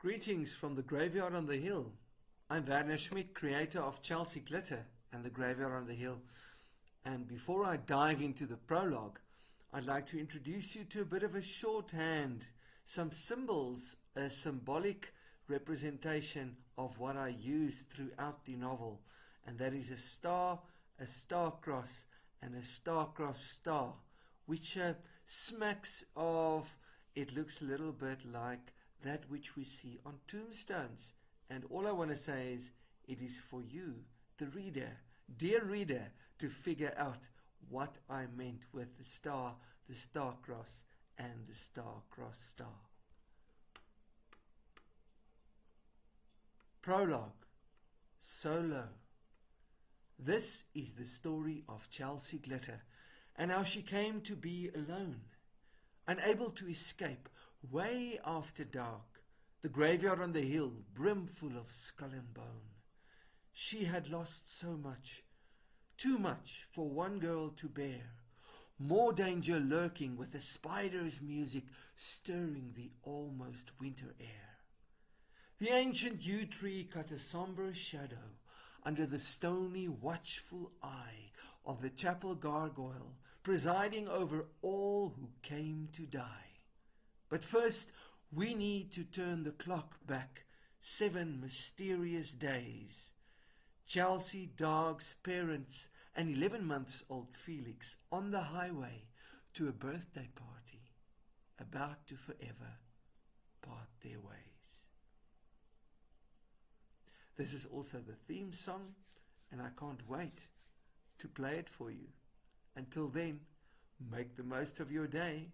Greetings from the Graveyard on the Hill. I'm Werner Schmidt, creator of Chelsea Glitter and the Graveyard on the Hill. And before I dive into the prologue, I'd like to introduce you to a bit of a shorthand, some symbols, a symbolic representation of what I use throughout the novel. And that is a star cross, and a star-crossed star, which smacks of, it looks a little bit like that which we see on tombstones. And all I want to say is, it is for you, the reader, dear reader, to figure out what I meant with the star cross, and the star-crossed star. Prologue. Solo. This is the story of Chelsea Glitter, and how she came to be alone, unable to escape, way after dark, the graveyard on the hill, brimful of skull and bone. She had lost so much, too much for one girl to bear, more danger lurking with the spider's music stirring the almost winter air. The ancient yew tree cut a sombre shadow under the stony, watchful eye of the chapel gargoyle, presiding over all who came to die. But first, we need to turn the clock back 7 mysterious days. Chelsea Darg's parents and 11-month-old Felix on the highway to a birthday party, about to forever part their ways. This is also the theme song, and I can't wait to play it for you. Until then, make the most of your day.